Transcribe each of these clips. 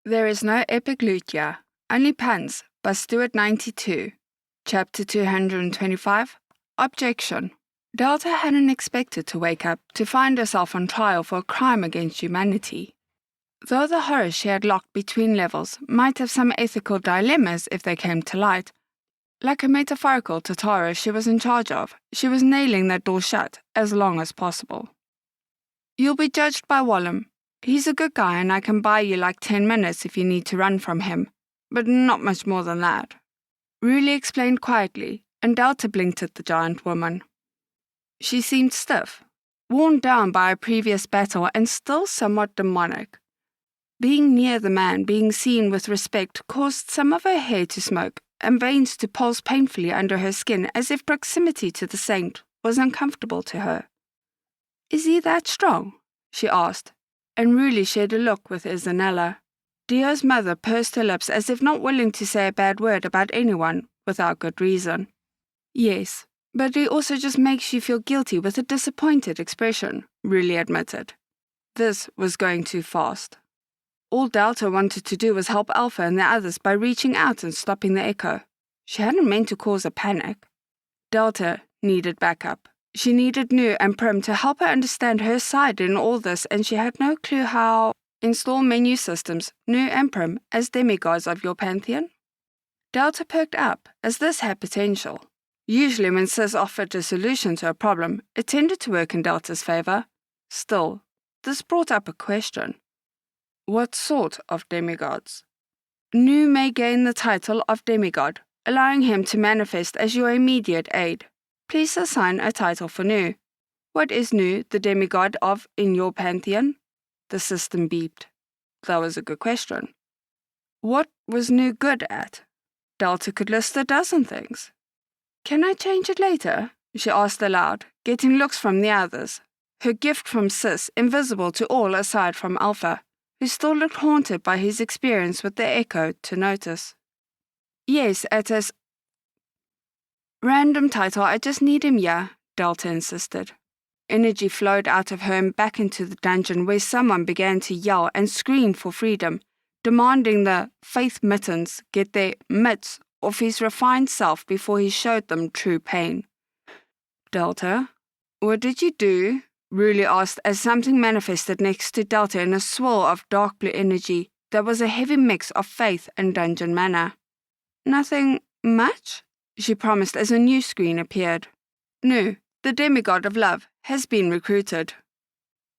There is no epic loot here, only puns, by Ch.225. Chapter 225. Objection. Delta hadn't expected to wake up to find herself on trial for a crime against humanity. Though the horror she had locked between levels might have some ethical dilemmas if they came to light, like a metaphorical Tatara she was in charge of, she was nailing that door shut as long as possible. You'll be judged by Wallum. He's a good guy and I can buy you like 10 minutes if you need to run from him, but not much more than that. Ruli explained quietly, and Delta blinked at the giant woman. She seemed stiff, worn down by a previous battle and still somewhat demonic. Being near the man, being seen with respect, caused some of her hair to smoke and veins to pulse painfully under her skin as if proximity to the saint was uncomfortable to her. "Is he that strong?" she asked, and Ruli shared a look with Izanella. Dio's mother pursed her lips as if not willing to say a bad word about anyone without good reason. "Yes, but he also just makes you feel guilty with a disappointed expression," Ruli admitted. This was going too fast. All Delta wanted to do was help Alpha and the others by reaching out and stopping the echo. She hadn't meant to cause a panic. Delta needed backup. She needed Nu and Prim to help her understand her side in all this, and she had no clue how. Install menu systems, Nu and Prim, as demigods of your pantheon? Delta perked up, as this had potential. Usually when Sis offered a solution to a problem, it tended to work in Delta's favor. Still, this brought up a question. What sort of demigods? Nu may gain the title of demigod, allowing him to manifest as your immediate aid. Please assign a title for Nu. What is Nu the demigod of in your pantheon? The system beeped. That was a good question. What was Nu good at? Delta could list a dozen things. Can I change it later? She asked aloud, getting looks from the others. Her gift from Sis invisible to all aside from Alpha, who still looked haunted by his experience with the echo to notice. Yes, it is. Random title, I just need him here, Delta insisted. Energy flowed out of her and back into the dungeon where someone began to yell and scream for freedom, demanding the Faith Mittens get their mitts off his refined self before he showed them true pain. Delta, what did you do? Ruli asked as something manifested next to Delta in a swirl of dark blue energy that was a heavy mix of faith and dungeon mana. Nothing much, she promised as a new screen appeared. Nu, the demigod of love, has been recruited.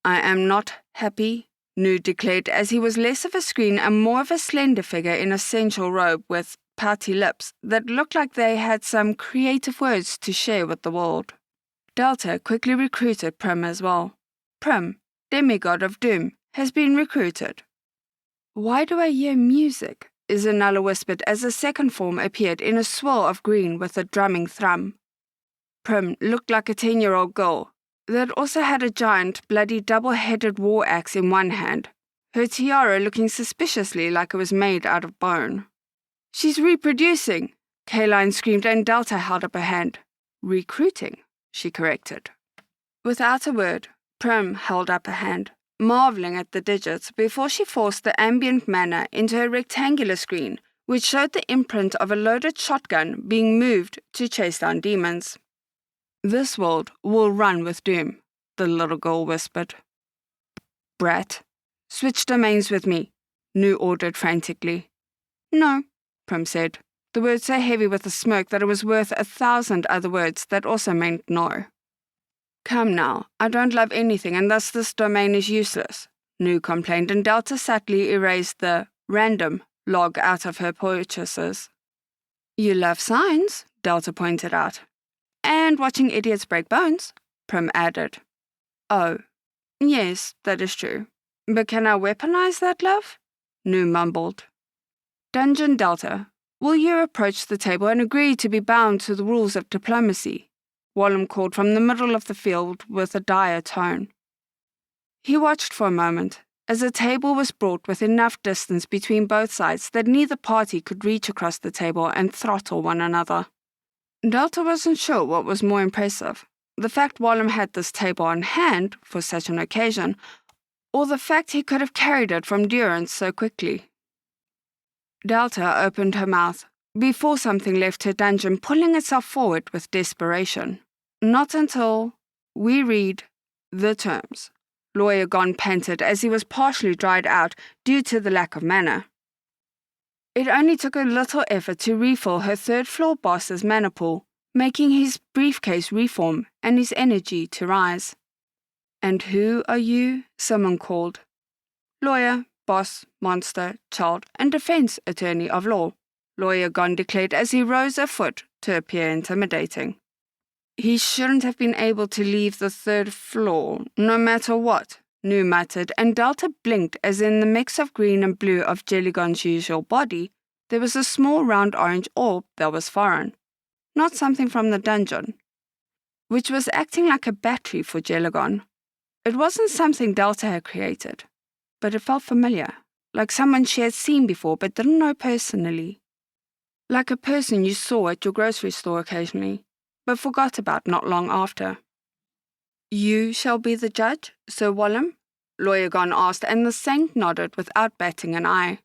I am not happy, Nu declared as he was less of a screen and more of a slender figure in a sensual robe with pouty lips that looked like they had some creative words to share with the world. Delta quickly recruited Prim as well. Prim, demigod of doom, has been recruited. Why do I hear music? Izanella whispered as a second form appeared in a swirl of green with a drumming thrum. Prim looked like a 10-year-old girl that also had a giant, bloody double-headed war axe in one hand, her tiara looking suspiciously like it was made out of bone. She's reproducing, Kaline screamed and Delta held up a hand. Recruiting, she corrected. Without a word, Prim held up a hand, marveling at the digits before she forced the ambient mana into a rectangular screen, which showed the imprint of a loaded shotgun being moved to chase down demons. This world will run with doom, the little girl whispered. Brat, switch domains with me, Nu ordered frantically. No, Prim said, the word so heavy with the smoke that it was worth 1,000 other words that also meant no. Come now, I don't love anything and thus this domain is useless, Nu complained, and Delta subtly erased the random log out of her purchases. You love signs, Delta pointed out. And watching idiots break bones, Prim added. Oh, yes, that is true. But can I weaponize that love? Nu mumbled. Dungeon Delta, will you approach the table and agree to be bound to the rules of diplomacy? Wallum called from the middle of the field with a dire tone. He watched for a moment, as a table was brought with enough distance between both sides that neither party could reach across the table and throttle one another. Delta wasn't sure what was more impressive, the fact Wallum had this table on hand for such an occasion, or the fact he could have carried it from Durance so quickly. Delta opened her mouth, before something left her dungeon, pulling itself forward with desperation. Not until we read the terms, Lawyer Gon panted as he was partially dried out due to the lack of mana. It only took a little effort to refill her third-floor boss's mana pool, making his briefcase reform and his energy to rise. "And who are you?" someone called. "Lawyer, boss, monster, child, and defense attorney of law," Lawyer Gon declared as he rose a foot to appear intimidating. "He shouldn't have been able to leave the third floor, no matter what," Nu muttered, and Delta blinked as in the mix of green and blue of Jellygon's usual body, there was a small round orange orb that was foreign, not something from the dungeon, which was acting like a battery for Jellygon. It wasn't something Delta had created, but it felt familiar, like someone she had seen before but didn't know personally. Like a person you saw at your grocery store occasionally, but forgot about not long after. "You shall be the judge, Sir Wallum?" Lawyer Gon asked, and the saint nodded without batting an eye.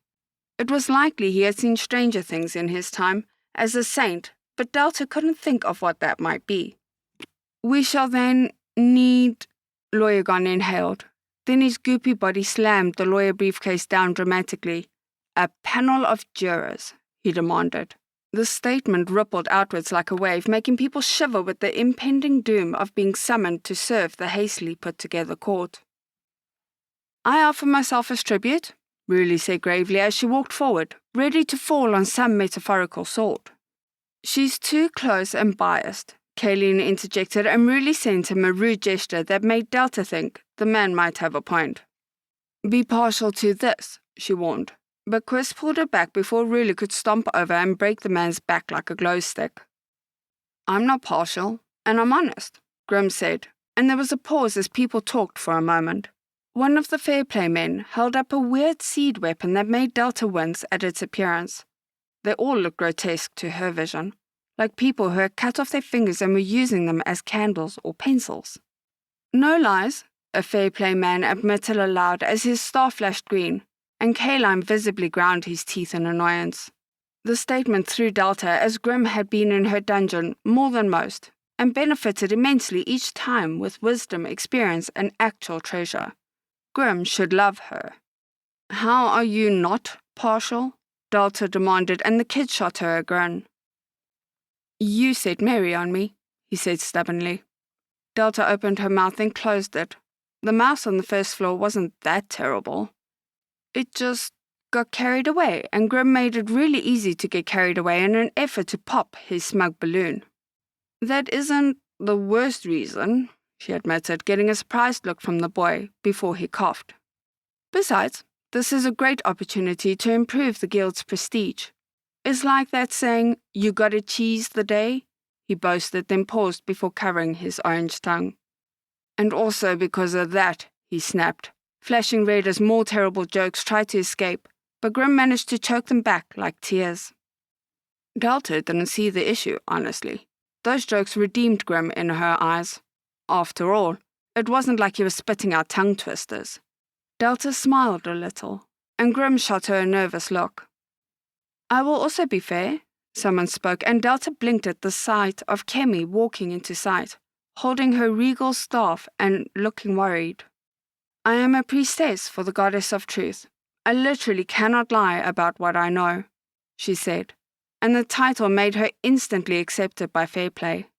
It was likely he had seen stranger things in his time as a saint, but Delta couldn't think of what that might be. "We shall then need..." Lawyer Gon inhaled. Then his goopy body slammed the lawyer briefcase down dramatically. "A panel of jurors," he demanded. The statement rippled outwards like a wave, making people shiver with the impending doom of being summoned to serve the hastily put-together court. "I offer myself as tribute," Ruli said gravely as she walked forward, ready to fall on some metaphorical sword. "She's too close and biased," Kayleen interjected, and Ruli sent him a rude gesture that made Delta think the man might have a point. "Be partial to this," she warned. But Chris pulled her back before Ruli could stomp over and break the man's back like a glow stick. "I'm not partial, and I'm honest," Grim said, and there was a pause as people talked for a moment. One of the fair play men held up a weird seed weapon that made Delta wince at its appearance. They all looked grotesque to her vision, like people who had cut off their fingers and were using them as candles or pencils. "No lies," a fair play man admitted aloud as his star flashed green, and Kaline visibly ground his teeth in annoyance. The statement threw Delta as Grim had been in her dungeon more than most, and benefited immensely each time with wisdom, experience, and actual treasure. Grim should love her. "How are you not partial?" Delta demanded, and the kid shot her a grin. "You said Mary on me," he said stubbornly. Delta opened her mouth and closed it. The mouse on the first floor wasn't that terrible. It just got carried away, and Grim made it really easy to get carried away in an effort to pop his smug balloon. "That isn't the worst reason," she admitted, getting a surprised look from the boy before he coughed. "Besides, this is a great opportunity to improve the guild's prestige. It's like that saying, 'You gotta cheese the day,'" he boasted, then paused before covering his orange tongue. "And also because of that," he snapped, flashing red as more terrible jokes tried to escape, but Grim managed to choke them back like tears. Delta didn't see the issue, honestly. Those jokes redeemed Grim in her eyes. After all, it wasn't like he was spitting out tongue twisters. Delta smiled a little, and Grim shot her a nervous look. "I will also be fair," someone spoke, and Delta blinked at the sight of Kemi walking into sight, holding her regal staff and looking worried. "I am a priestess for the goddess of truth. I literally cannot lie about what I know," she said, and the title made her instantly accepted by fair play.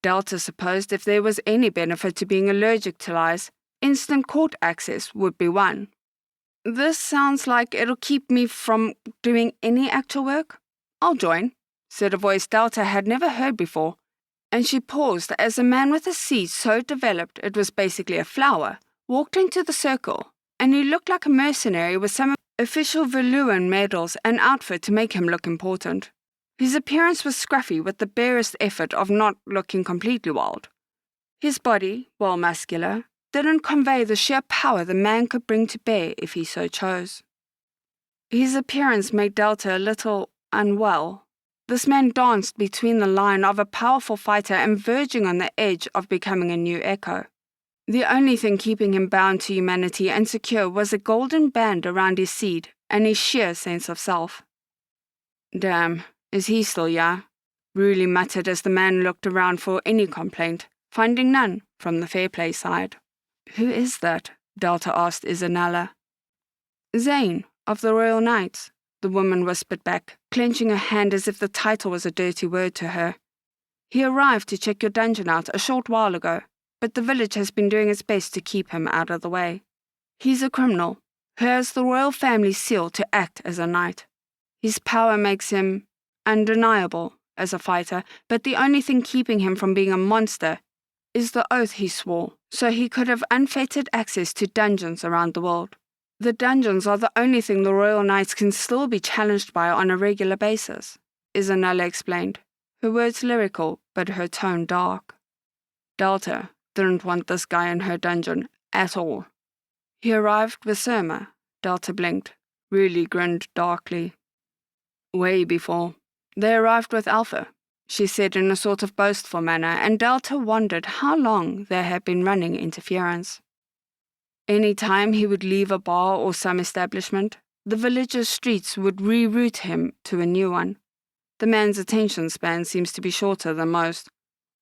Delta supposed if there was any benefit to being allergic to lies, instant court access would be one. "This sounds like it'll keep me from doing any actual work. I'll join," said a voice Delta had never heard before, and she paused as a man with a seed so developed it was basically a flower walked into the circle, and he looked like a mercenary with some official Valuan medals and outfit to make him look important. His appearance was scruffy with the barest effort of not looking completely wild. His body, while muscular, didn't convey the sheer power the man could bring to bear if he so chose. His appearance made Delta a little unwell. This man danced between the line of a powerful fighter and verging on the edge of becoming a new Echo. The only thing keeping him bound to humanity and secure was a golden band around his seed and his sheer sense of self. Damn, is he still here? Ruli muttered as the man looked around for any complaint, finding none from the Fairplay side. Who is that? Delta asked Izanella. Zane, of the Royal Knights, the woman whispered back, clenching her hand as if the title was a dirty word to her. He arrived to check your dungeon out a short while ago, but the village has been doing its best to keep him out of the way. He's a criminal, who has the royal family's seal to act as a knight. His power makes him undeniable as a fighter, but the only thing keeping him from being a monster is the oath he swore, so he could have unfettered access to dungeons around the world. The dungeons are the only thing the Royal Knights can still be challenged by on a regular basis, Izanella explained, her words lyrical but her tone dark. Delta didn't want this guy in her dungeon at all. He arrived with Surma, Delta blinked, really grinned darkly. Way before. They arrived with Alpha, she said in a sort of boastful manner, and Delta wondered how long there had been running interference. Any time he would leave a bar or some establishment, the village's streets would reroute him to a new one. The man's attention span seems to be shorter than most,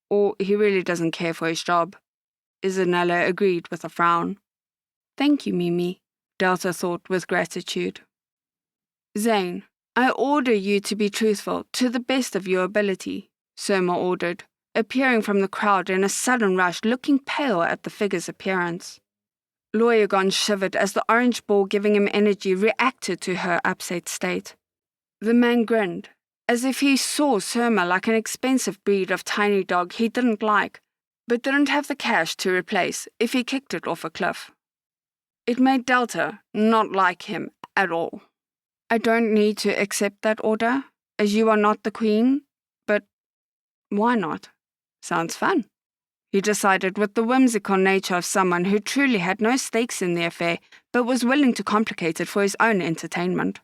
or he really doesn't care for his job. Izanella agreed with a frown. Thank you, Mimi, Delta thought with gratitude. Zane, I order you to be truthful to the best of your ability, Surma ordered, appearing from the crowd in a sudden rush, looking pale at the figure's appearance. Lawyer shivered as the orange ball giving him energy reacted to her upset state. The man grinned, as if he saw Surma like an expensive breed of tiny dog he didn't like, but didn't have the cash to replace if he kicked it off a cliff. It made Delta not like him at all. I don't need to accept that order, as you are not the queen, but why not? Sounds fun. He decided with the whimsical nature of someone who truly had no stakes in the affair, but was willing to complicate it for his own entertainment.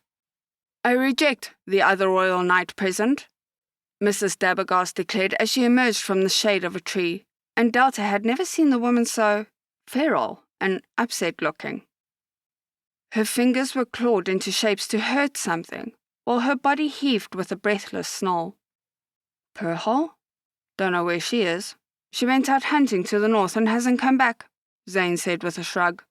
I reject the other royal knight present, Mrs. Dabergast declared as she emerged from the shade of a tree, and Delta had never seen the woman so feral and upset-looking. Her fingers were clawed into shapes to hurt something, while her body heaved with a breathless snarl. Pearl? Don't know where she is. She went out hunting to the north and hasn't come back, Zane said with a shrug.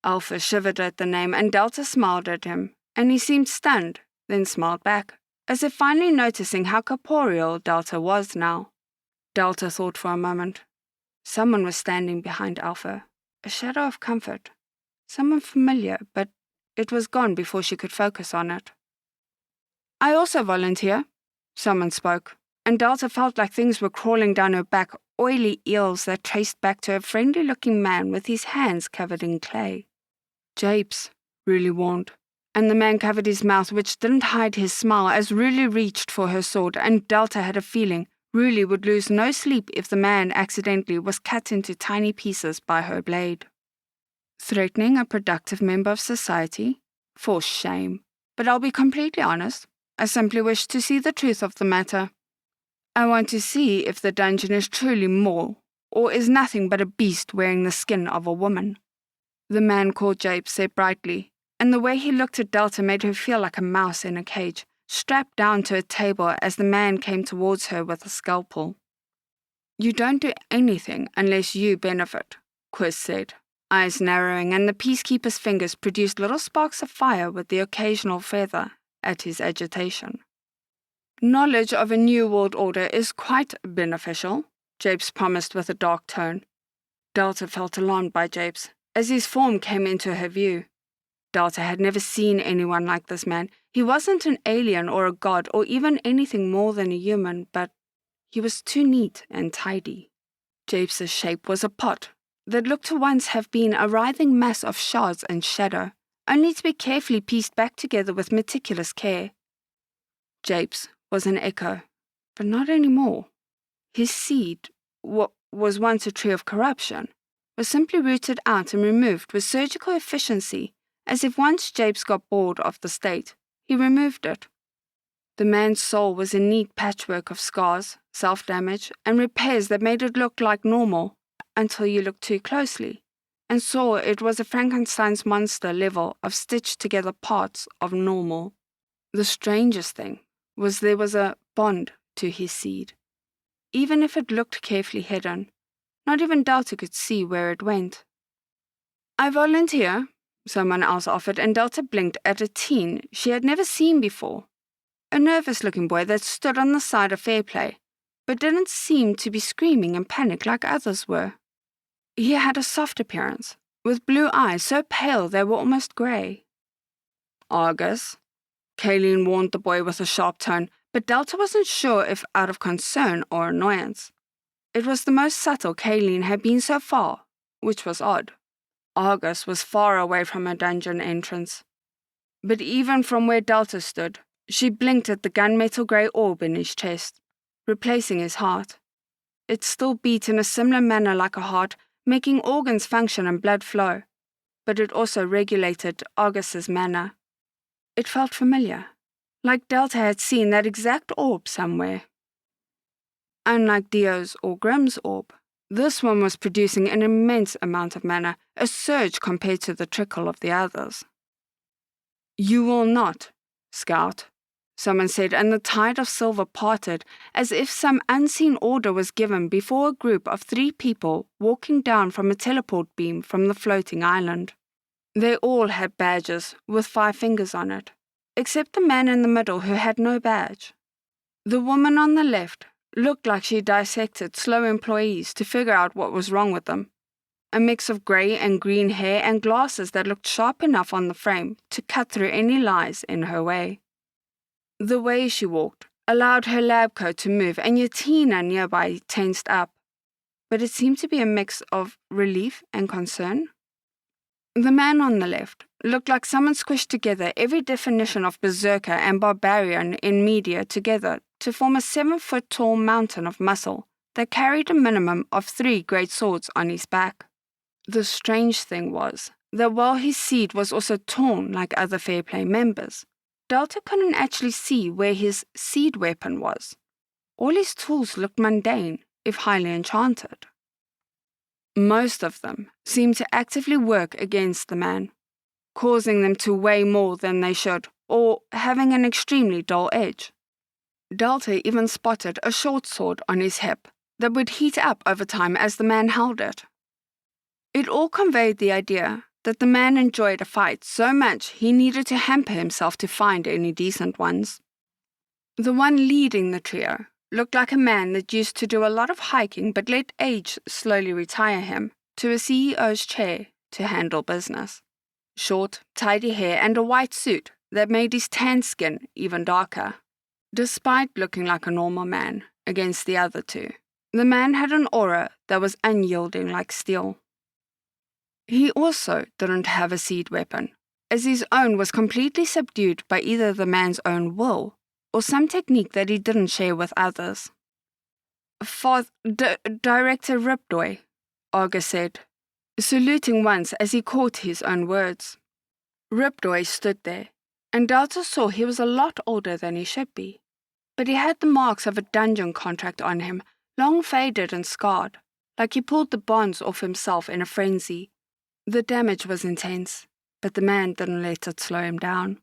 Alpha shivered at the name, and Delta smiled at him, and he seemed stunned, then smiled back, as if finally noticing how corporeal Delta was now. Delta thought for a moment. Someone was standing behind Alpha, a shadow of comfort. Someone familiar, but it was gone before she could focus on it. I also volunteer, someone spoke, and Delta felt like things were crawling down her back, oily eels that traced back to a friendly-looking man with his hands covered in clay. Japes, Ruli warned, and the man covered his mouth, which didn't hide his smile as Ruli reached for her sword, and Delta had a feeling Ruli would lose no sleep if the man accidentally was cut into tiny pieces by her blade. Threatening a productive member of society? For shame. But I'll be completely honest. I simply wish to see the truth of the matter. I want to see if the dungeon is truly more, or is nothing but a beast wearing the skin of a woman. The man called Japes said brightly, and the way he looked at Delta made her feel like a mouse in a cage, strapped down to a table as the man came towards her with a scalpel. You don't do anything unless you benefit, Quiz said, eyes narrowing, and the peacekeeper's fingers produced little sparks of fire with the occasional feather at his agitation. Knowledge of a new world order is quite beneficial, Japes promised with a dark tone. Delta felt alarmed by Japes, as his form came into her view. Delta had never seen anyone like this man. He wasn't an alien or a god or even anything more than a human, but he was too neat and tidy. Japes' shape was a pot that looked to once have been a writhing mass of shards and shadow, only to be carefully pieced back together with meticulous care. Japes was an echo, but not anymore. His seed, what was once a tree of corruption, was simply rooted out and removed with surgical efficiency, as if once Japes got bored of the state, he removed it. The man's soul was a neat patchwork of scars, self-damage, and repairs that made it look like normal, until you looked too closely, and saw it was a Frankenstein's monster level of stitched-together parts of normal. The strangest thing was there was a bond to his seed. Even if it looked carefully hidden, not even Delta could see where it went. "I volunteer," someone else offered, and Delta blinked at a teen she had never seen before. A nervous-looking boy that stood on the side of Fairplay, but didn't seem to be screaming in panic like others were. He had a soft appearance, with blue eyes so pale they were almost grey. "Argus," Kayleen warned the boy with a sharp tone, but Delta wasn't sure if out of concern or annoyance. It was the most subtle Kayleen had been so far, which was odd. Argus was far away from her dungeon entrance. But even from where Delta stood, she blinked at the gunmetal grey orb in his chest, replacing his heart. It still beat in a similar manner like a heart, making organs function and blood flow, but it also regulated Argus's manner. It felt familiar, like Delta had seen that exact orb somewhere. Unlike Dio's or Grimm's orb, this one was producing an immense amount of mana, a surge compared to the trickle of the others. "You will not, Scout," someone said, and the tide of silver parted as if some unseen order was given before a group of 3 people walking down from a teleport beam from the floating island. They all had badges with 5 fingers on it, except the man in the middle who had no badge. The woman on the left looked like she dissected slow employees to figure out what was wrong with them. A mix of grey and green hair and glasses that looked sharp enough on the frame to cut through any lies in her way. The way she walked allowed her lab coat to move, and Yatina nearby tensed up, but it seemed to be a mix of relief and concern. The man on the left looked like someone squished together every definition of berserker and barbarian in media together to form a 7-foot-tall mountain of muscle that carried a minimum of 3 great swords on his back. The strange thing was that while his seed was also torn like other Fairplay members, Delta couldn't actually see where his seed weapon was. All his tools looked mundane, if highly enchanted. Most of them seemed to actively work against the man, causing them to weigh more than they should, or having an extremely dull edge. Delta even spotted a short sword on his hip that would heat up over time as the man held it. It all conveyed the idea that the man enjoyed a fight so much he needed to hamper himself to find any decent ones. The one leading the trio looked like a man that used to do a lot of hiking but let age slowly retire him to a CEO's chair to handle business. Short, tidy hair and a white suit that made his tan skin even darker. Despite looking like a normal man against the other 2, the man had an aura that was unyielding like steel. He also didn't have a seed weapon, as his own was completely subdued by either the man's own will or some technique that he didn't share with others. Director Ripdoy," Argus said, saluting once as he caught his own words. Ripdoy stood there, and Delta saw he was a lot older than he should be, but he had the marks of a dungeon contract on him, long faded and scarred, like he pulled the bonds off himself in a frenzy. The damage was intense, but the man didn't let it slow him down.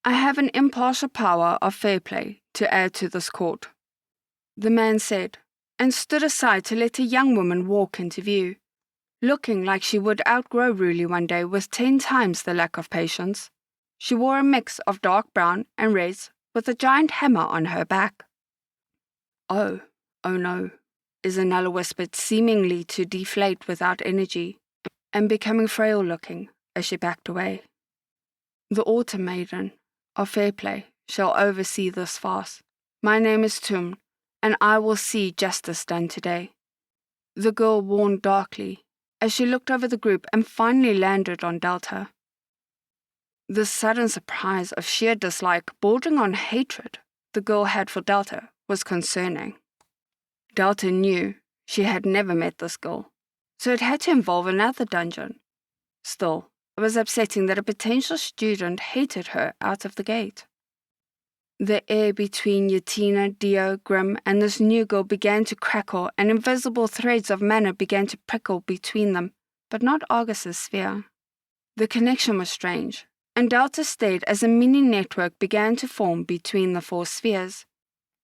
"I have an impartial power of fair play to add to this court," the man said, and stood aside to let a young woman walk into view, looking like she would outgrow Ruli one day with 10 times the lack of patience. She wore a mix of dark brown and reds with a giant hammer on her back. Oh no, Isabella whispered, seemingly to deflate without energy, and becoming frail-looking as she backed away. "The Autumn Maiden of Fairplay shall oversee this farce. My name is Tum, and I will see justice done today." The girl warned darkly as she looked over the group and finally landed on Delta. The sudden surprise of sheer dislike bordering on hatred the girl had for Delta was concerning. Delta knew she had never met this girl, so it had to involve another dungeon. Still, it was upsetting that a potential student hated her out of the gate. The air between Yatina, Dio, Grimm, and this new girl began to crackle, and invisible threads of mana began to prickle between them, but not Argus's sphere. The connection was strange, and Delta stared as a mini-network began to form between the 4 spheres.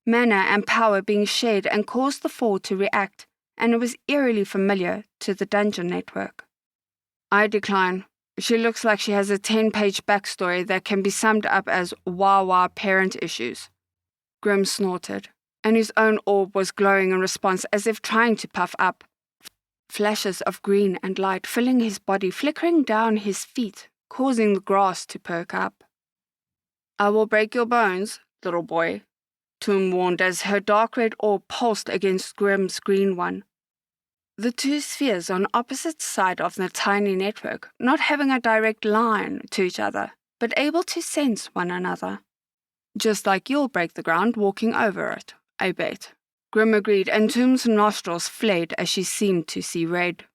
Mana and power being shared and caused the 4 to react, and it was eerily familiar to the dungeon network. I decline. She looks like she has a 10-page backstory that can be summed up as wah-wah parent issues. Grim snorted, and his own orb was glowing in response as if trying to puff up. Flashes of green and light filling his body, flickering down his feet, causing the grass to perk up. I will break your bones, little boy, Toom warned as her dark red orb pulsed against Grim's green one. The 2 spheres on opposite sides of the tiny network, not having a direct line to each other, but able to sense one another. Just like you'll break the ground walking over it, I bet. Grim agreed, and Toom's nostrils flared as she seemed to see red.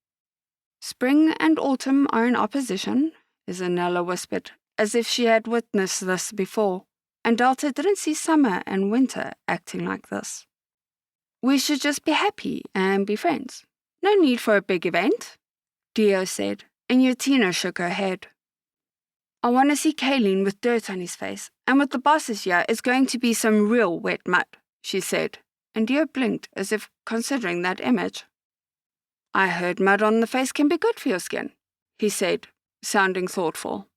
Spring and autumn are in opposition, Isanella whispered, as if she had witnessed this before, and Delta didn't see summer and winter acting like this. We should just be happy and be friends. No need for a big event, Dio said, and Yutina shook her head. I want to see Kayleen with dirt on his face, and with the bosses here, it's going to be some real wet mud, she said, and Dio blinked as if considering that image. I heard mud on the face can be good for your skin, he said, sounding thoughtful.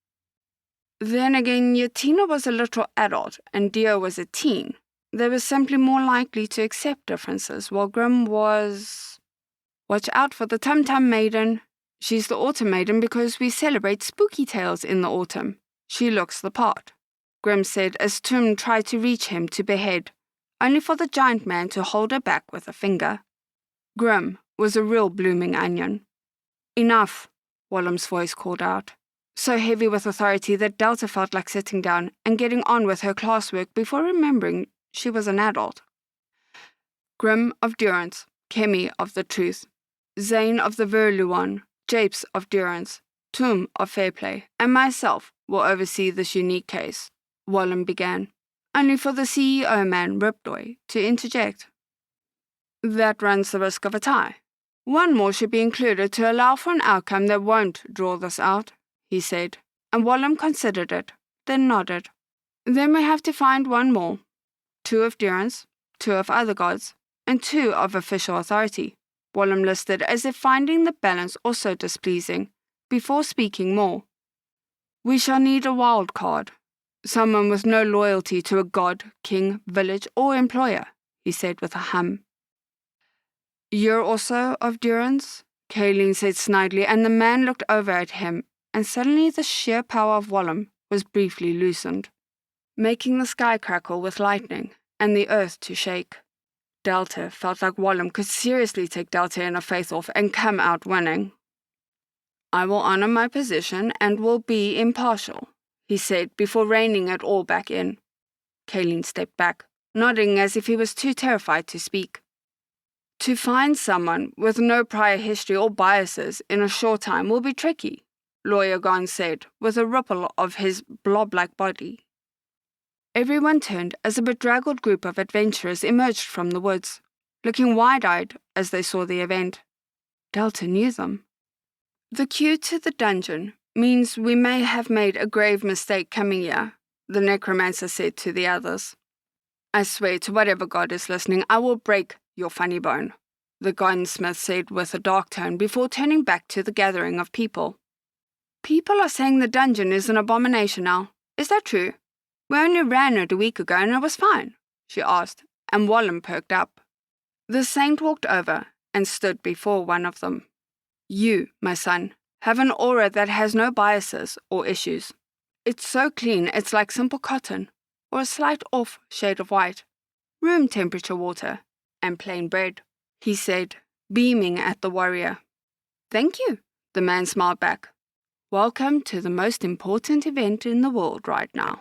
Then again, Yutina was a little adult, and Dio was a teen. They were simply more likely to accept differences, while Grim was... Watch out for the Tum-Tum Maiden. She's the Autumn Maiden because we celebrate spooky tales in the autumn. She looks the part, Grim said as Toom tried to reach him to behead, only for the giant man to hold her back with a finger. Grim was a real blooming onion. Enough, Wallam's voice called out, so heavy with authority that Delta felt like sitting down and getting on with her classwork before remembering she was an adult. Grim of Durance, Kemi of the Truth, Zane of the Verluon, Japes of Durance, Toom of Fairplay, and myself will oversee this unique case, Wallam began, only for the CEO man, Ripdoy, to interject. That runs the risk of a tie. One more should be included to allow for an outcome that won't draw this out, he said, and Wallam considered it, then nodded. Then we have to find one more. 2 of Durance, 2 of other gods, and 2 of official authority, Wallam listed as if finding the balance also displeasing, before speaking more. We shall need a wild card, someone with no loyalty to a god, king, village, or employer, he said with a hum. You're also of Durance? Kayleen said snidely, and the man looked over at him, and suddenly the sheer power of Wallam was briefly loosened, making the sky crackle with lightning, and the earth to shake. Delta felt like Wallam could seriously take Delta in a face-off and come out winning. I will honor my position and will be impartial, he said before reining it all back in. Kayleen stepped back, nodding as if he was too terrified to speak. To find someone with no prior history or biases in a short time will be tricky, Lawyer Gon said, with a ripple of his blob-like body. Everyone turned as a bedraggled group of adventurers emerged from the woods, looking wide-eyed as they saw the event. Delta knew them. The queue to the dungeon means we may have made a grave mistake coming here, the necromancer said to the others. I swear to whatever god is listening, I will break your funny bone, the gunsmith said with a dark tone before turning back to the gathering of people. People are saying the dungeon is an abomination now. Is that true? We only ran it a week ago and it was fine, she asked, and Wallam perked up. The saint walked over and stood before one of them. You, my son, have an aura that has no biases or issues. It's so clean it's like simple cotton, or a slight off shade of white, room temperature water, and plain bread, he said, beaming at the warrior. Thank you, the man smiled back. Welcome to the most important event in the world right now.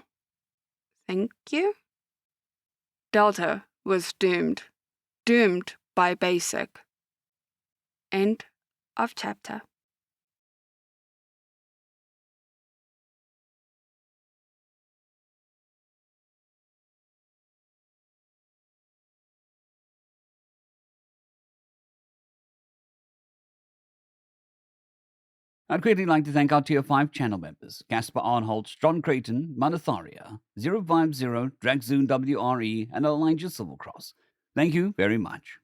Thank you? Delta was doomed. Doomed by basic. End of chapter. I'd greatly like to thank our Tier 5 channel members, Caspar Arnholt, John Creighton, Manatharia, 050, Dragzoon WRE, and Elijah Silvercross. Thank you very much.